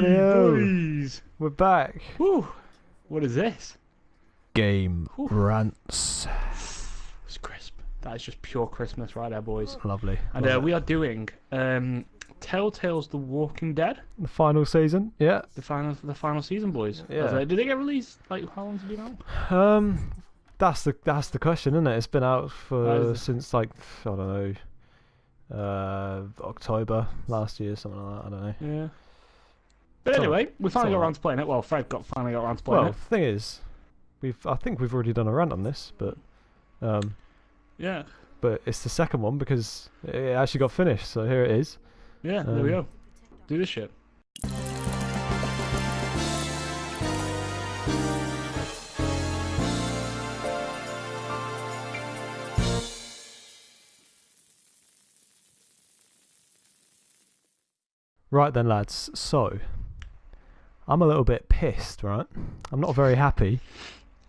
boys! We're back. Woo! What is this? Game Rants. It's crisp. That is just pure Christmas right there, boys. Lovely. And we are doing Telltale's The Walking Dead. The final season, yeah. The final season, boys. Yeah. Did they get released? Like, how long has it been out? That's the question, isn't it? It's been out since like I don't know, October last year, something like that. I don't know. Yeah. But anyway, we finally got around to playing it. Well, Fred finally got around to playing it. Well, the thing is, I think we've already done a rant on this, but yeah. But it's the second one because it actually got finished. So here it is. Yeah, there we go. Do this shit. Right then, lads. So, I'm a little bit pissed, right? I'm not very happy.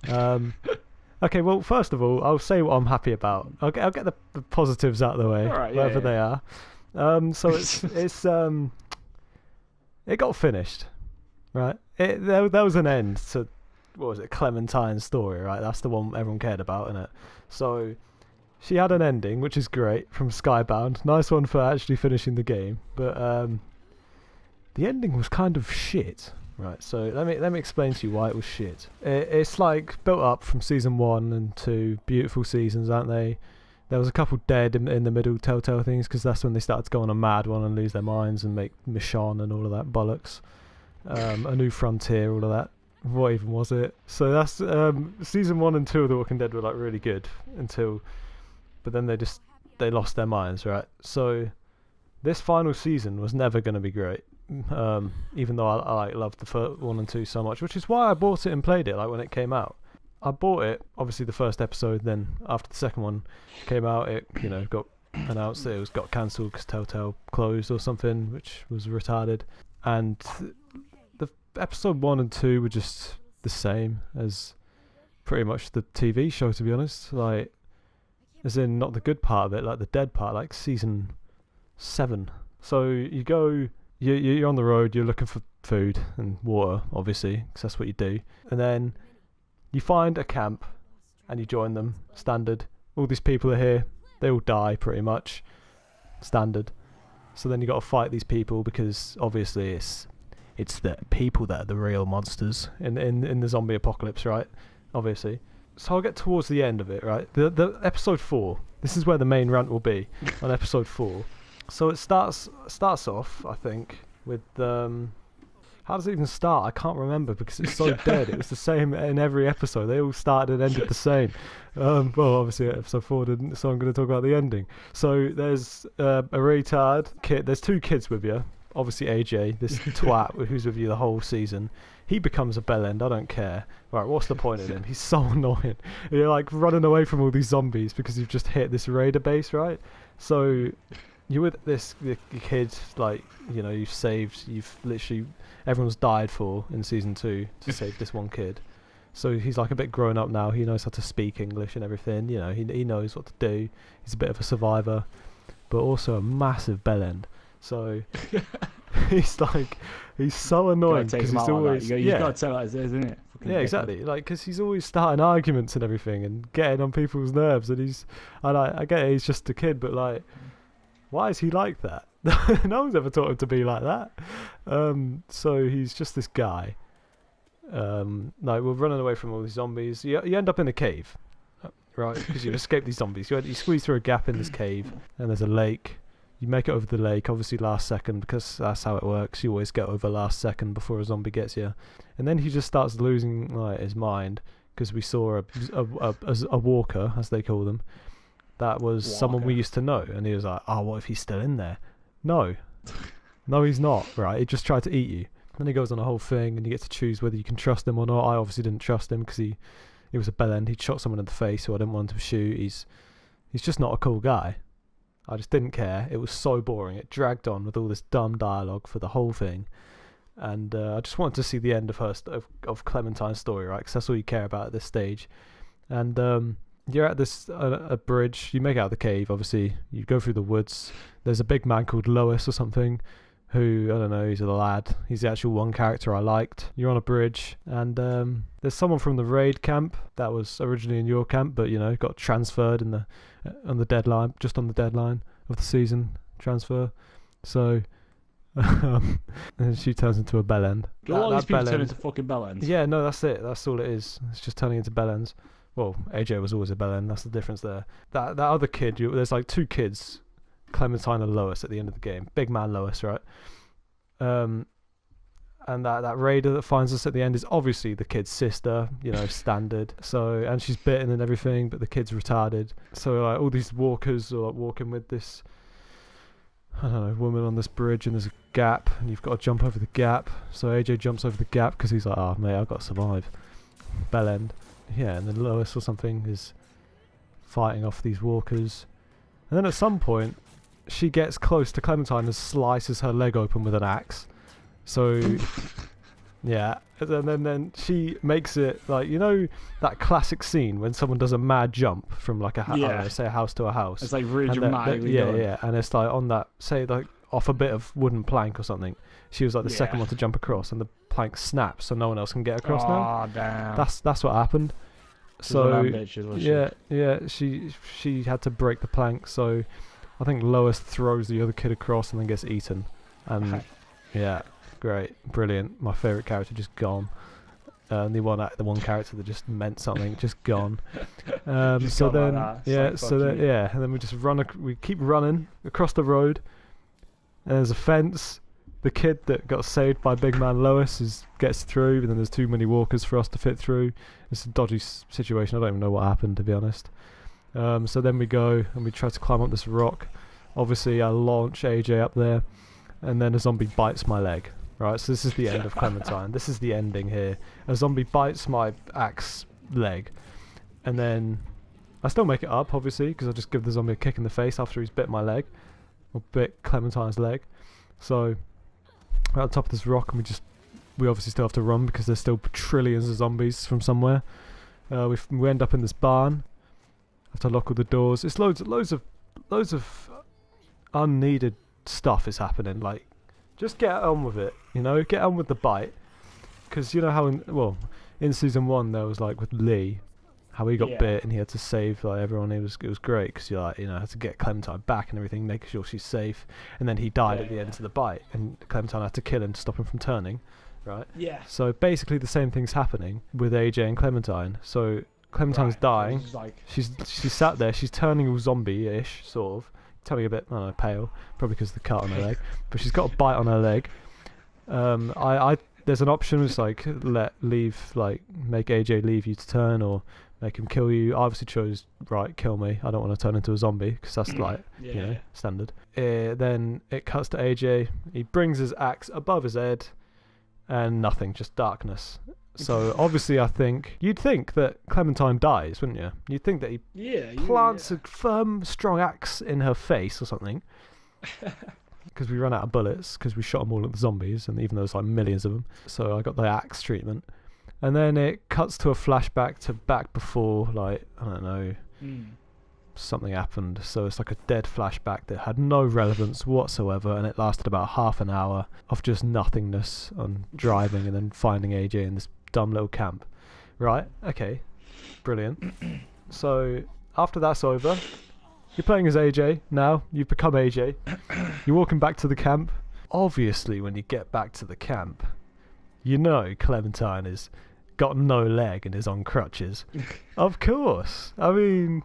Okay, well, first of all, I'll say what I'm happy about. I'll get the positives out of the way, whatever they are. So it got finished, right? There was an end to, what was it, Clementine's story, right? That's the one everyone cared about, innit? So she had an ending, which is great, from Skybound. Nice one for actually finishing the game, but the ending was kind of shit. Right, so let me explain to you why it was shit. It's like built up from season 1 and 2, beautiful seasons, aren't they? There was a couple dead in the middle Telltale things because that's when they started to go on a mad one and lose their minds and make Michonne and all of that bollocks. A New Frontier, all of that. What even was it? So that's season 1 and 2 of The Walking Dead were like really good but then they lost their minds, right? So this final season was never going to be great. Even though I loved the first 1 and 2 so much, which is why I bought it and played it like when it came out. I bought it, obviously the first episode, then after the second one came out, it got announced that it got cancelled because Telltale closed or something, which was retarded. And the episode 1 and 2 were just the same as pretty much the TV show, to be honest. Like, as in not the good part of it, like the dead part, like season 7. So you go. You're on the road, you're looking for food and water, obviously, because that's what you do. And then you find a camp and you join them, standard. All these people are here, they all die pretty much, standard. So then you got to fight these people because obviously it's the people that are the real monsters in the zombie apocalypse, right? Obviously. So I'll get towards the end of it, right? The episode 4, this is where the main rant will be, on episode 4. So it starts off, I think, with how does it even start? I can't remember because it's so dead. It was the same in every episode. They all started and ended the same. Well, obviously episode 4 didn't, so I'm going to talk about the ending. So there's a retard kid. There's 2 kids with you. Obviously AJ, this twat who's with you the whole season. He becomes a bellend. I don't care. Right, what's the point of him? He's so annoying. You're like running away from all these zombies because you've just hit this raider base, right? So you're with the kid, like, you've literally, everyone's died for in season 2 to save this one kid. So he's like a bit grown up now. He knows how to speak English and everything. He knows what to do. He's a bit of a survivor, but also a massive bellend. So he's so annoying because he's always you've got to tell it as it is, isn't it? Yeah, exactly. Like, because he's always starting arguments and everything and getting on people's nerves. And I get it, he's just a kid, but like, why is he like that? No one's ever taught him to be like that. So he's just this guy. Like, we're running away from all these zombies. You end up in a cave, right? Because you escape these zombies. You squeeze through a gap in this cave, and there's a lake. You make it over the lake, obviously last second, because that's how it works. You always get over last second before a zombie gets you. And then he just starts losing his mind, because we saw a walker, as they call them. That was someone we used to know, and he was like, "Oh, what if he's still in there?" No, he's not. Right? He just tried to eat you. Then he goes on a whole thing, and you get to choose whether you can trust him or not. I obviously didn't trust him because he was a bellend. He'd shot someone in the face who I didn't want him to shoot. He's just not a cool guy. I just didn't care. It was so boring. It dragged on with all this dumb dialogue for the whole thing, and I just wanted to see the end of Clementine's story, right? Because that's all you care about at this stage. And you're at this a bridge. You make it out of the cave. Obviously, you go through the woods. There's a big man called Lois or something, who, I don't know, he's a lad. He's the actual one character I liked. You're on a bridge, and there's someone from the raid camp that was originally in your camp, but, you know, got transferred on the deadline, just on the deadline of the season transfer. So, and she turns into a bellend. Do all these people turn into fucking bellends? Yeah, no, that's it. That's all it is. It's just turning into bellends. Well, AJ was always a bellend. That's the difference there. That other kid, there's like two kids, Clementine and Lois, at the end of the game. Big man Lois, right? And that raider that finds us at the end is obviously the kid's sister, you know, standard. So, and she's bitten and everything, but the kid's retarded. So, like, all these walkers are like walking with this, I don't know, woman on this bridge, and there's a gap, and you've got to jump over the gap. So AJ jumps over the gap because he's like, oh mate, I've got to survive. Bellend. Yeah, and then Lois or something is fighting off these walkers. And then at some point, she gets close to Clementine and slices her leg open with an axe. So, yeah. And then she makes it, like, you know, that classic scene when someone does a mad jump from, like, I don't know, say a house to a house. It's like really dramatically done. Yeah. And it's like on that, say, like, off a bit of wooden plank or something. She was like the second one to jump across, and the plank snaps so no one else can get across now. Damn. That's what happened. So she had to break the plank. So I think Lois throws the other kid across and then gets eaten. And yeah, great, brilliant. My favorite character just gone. The one character that just meant something, just gone. So then, and then we just we keep running across the road. And there's a fence. The kid that got saved by Big Man Lois gets through, but then there's too many walkers for us to fit through. It's a dodgy situation. I don't even know what happened, to be honest. So then we go and we try to climb up this rock. Obviously, I launch AJ up there, and then a zombie bites my leg. Right, so this is the end of Clementine. This is the ending here. A zombie bites my axe leg, and then I still make it up, obviously, because I just give the zombie a kick in the face after he's bit my leg, or bit Clementine's leg. So we're at the top of this rock, and we obviously still have to run because there's still trillions of zombies from somewhere. We end up in this barn. Have to lock all the doors. It's loads of unneeded stuff is happening. Like, just get on with it, you know. Get on with the bite, because you know how in season 1 there was, like, with Lee, how he got bit and he had to save, like, everyone. It was great because you, like, you know, had to get Clementine back and everything, making sure she's safe. And then he died at the end of the bite, and Clementine had to kill him to stop him from turning, right? Yeah. So basically the same thing's happening with AJ and Clementine. So Clementine's dying. She's sat there. She's turning all zombie-ish, sort of. Turning a bit, I don't know, pale, probably because of the cut on her leg. But she's got a bite on her leg. There's an option, it's like make AJ leave you to turn, or make him kill you. I obviously chose kill me. I don't want to turn into a zombie because that's standard. Then it cuts to AJ. He brings his axe above his head, and nothing, just darkness. So obviously, you'd think that Clementine dies, wouldn't you? You'd think that he plants a firm, strong axe in her face or something. Because we ran out of bullets, because we shot them all at the zombies, and even though there's like millions of them. So I got the axe treatment. And then it cuts to a flashback to back before, like, I don't know, something happened. So it's like a dead flashback that had no relevance whatsoever, and it lasted about half an hour of just nothingness on driving and then finding AJ in this dumb little camp. Right, okay, brilliant. So after that's over, you're playing as AJ now. You've become AJ. You're walking back to the camp. Obviously, when you get back to the camp, you know Clementine has got no leg and is on crutches. Of course. I mean,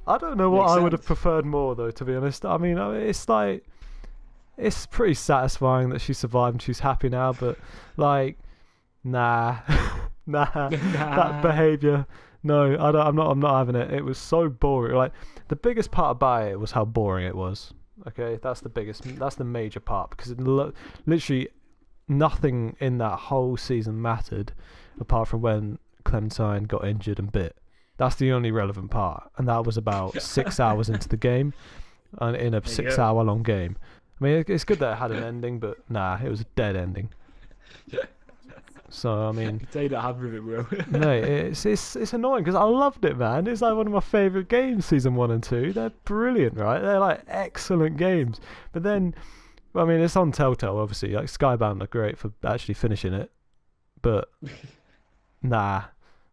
I don't know what I would have preferred more, though, to be honest. I mean, it's like, it's pretty satisfying that she survived and she's happy now, but, like, nah. That behaviour, no, I'm not having it. It was so boring. Like, the biggest part about it was how boring it was. Okay, that's the major part, because literally nothing in that whole season mattered apart from when Clementine got injured and bit. That's the only relevant part, and that was about 6 hours into the game, and in a 6 hour long game. I mean, it's good that it had an ending, but nah, it was a dead ending. So I mean, I can tell you that happy with it, bro. No, it's annoying because I loved it, man. It's like one of my favourite games, season 1 and 2. They're brilliant, right? They're like excellent games. But then I mean, it's on Telltale, obviously. Like Skybound are great for actually finishing it, but nah,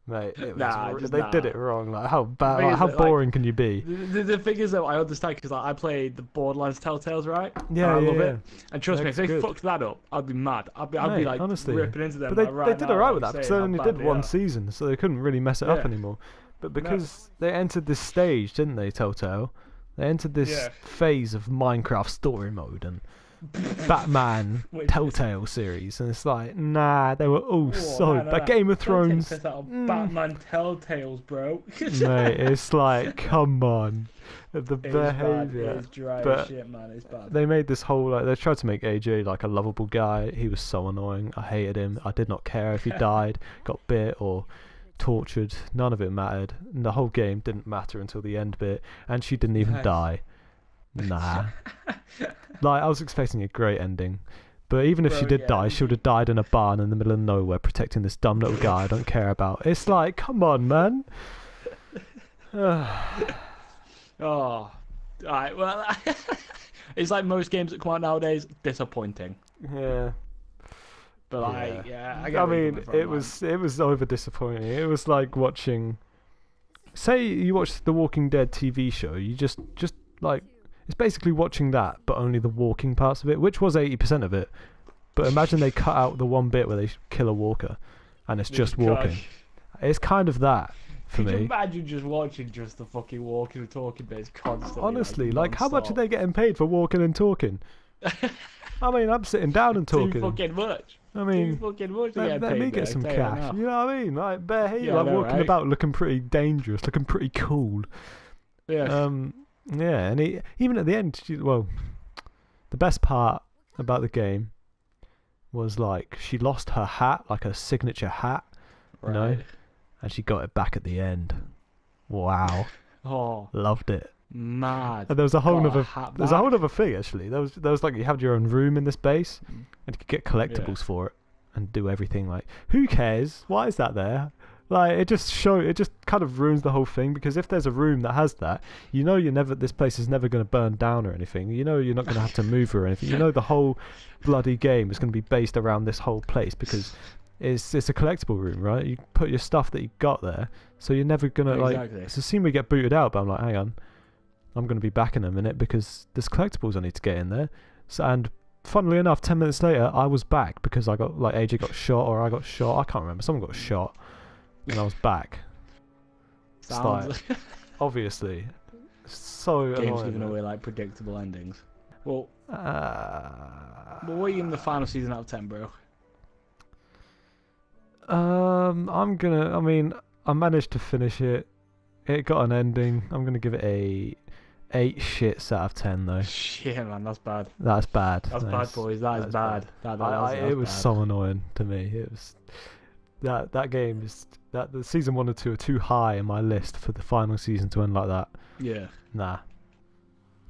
mate, they did it wrong. Like how bad, like, how boring can you be? The thing is, though, I understand because like, I played the Borderlands Telltales, right? Yeah, and I yeah, love yeah. it. And trust me, if they fucked that up, I'd be mad. I'd be like honestly, ripping into them. But like, right they did now, alright with like, that because saying they how only bad did they one are. season, so they couldn't really mess it up anymore. But because they entered this stage, didn't they, Telltale? They entered this phase of Minecraft story mode and Batman Telltale series, and it's like, nah, they were all Game of Thrones. Batman Telltales, bro. Mate, it's like, come on, the behaviour. It's dry as shit, man. It's bad. They made this whole they tried to make AJ like a lovable guy. He was so annoying. I hated him. I did not care if he died, got bit, or tortured. None of it mattered. And the whole game didn't matter until the end bit, and she didn't even die. Nah. Like, I was expecting a great ending, but even if she did die, she would have died in a barn in the middle of nowhere protecting this dumb little guy I don't care about. It's like, come on, man. Oh, alright, well, it's like most games that come out nowadays, disappointing. Yeah. But I mean, it was over disappointing. It was like watching, say you watch the Walking Dead TV show, you just like, it's basically watching that, but only the walking parts of it, which was 80% of it. But imagine they cut out the one bit where they kill a walker, and it's just walking. It's kind of that for me. Could you imagine just watching just the fucking walking and talking bits constantly? Honestly, like how much are they getting paid for walking and talking? I mean, I'm sitting down and talking. Too fucking much. I mean, let me get some cash. You know what I mean? Like bare here, like walking about, looking pretty dangerous, looking pretty cool. Yeah. Yeah, and even at the end, the best part about the game was like she lost her hat, like her signature hat, you know, and she got it back at the end. Wow. Oh, loved it. Mad. And there was a whole other thing actually. There was like you had your own room in this base, and you could get collectibles for it and do everything. Like, who cares? Why is that there? Like, it just kind of ruins the whole thing, because if there's a room that has that, you know this place is never going to burn down or anything. You know you're not going to have to move or anything. You know the whole bloody game is going to be based around this whole place, because it's a collectible room, right? You put your stuff that you got there, so you're never going to it's a scene we get booted out, but I'm like, hang on, I'm going to be back in a minute because there's collectibles I need to get in there. So, and funnily enough, 10 minutes later, I was back because I got, like, AJ got shot or I got shot. I can't remember. Someone got shot. And I was back. Sounds like, obviously, so games annoying, giving away like predictable endings. Well, what are you in the final season out of 10, bro? I mean, I managed to finish it. It got an ending. I'm gonna give it a 8 shits out of 10 though. Shit, man, that's bad. That's bad. That's bad, boys. That is bad. It was so annoying to me. It was that game is the season 1 and 2 are too high in my list for the final season to end like that. Yeah. Nah.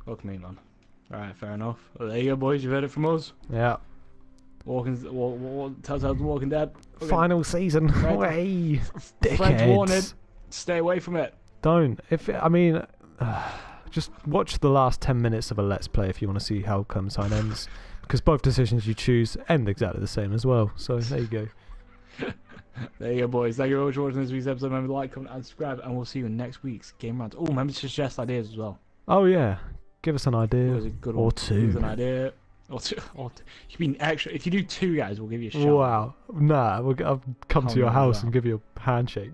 Fuck me, man. Alright, fair enough. Well, there you go, boys. You've heard it from us. Yeah. Telltale's Walking Dead. Okay. Final season. Way. Friends warning. Stay away from it. Don't. Just watch the last 10 minutes of a Let's Play if you want to see how Clementine ends, because both decisions you choose end exactly the same as well. So there you go. There you go, boys. Thank you very much for watching this week's episode. Remember to like, comment, and subscribe, and we'll see you in next week's Game Rants. Oh, remember to suggest ideas as well. Oh yeah, give us an idea or two. Give us an idea. Or two. You mean extra? If you do 2, guys, we'll give you a shot. Wow. Nah, I'll come to your house and give you a handshake.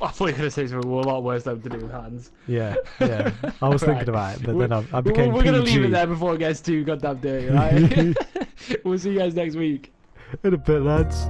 I thought you were going to say something a lot worse than to do with hands. Yeah. I was thinking about it, but then I became We're going to PG. leave it there before it gets too goddamn dirty, right? We'll see you guys next week. In a bit, lads.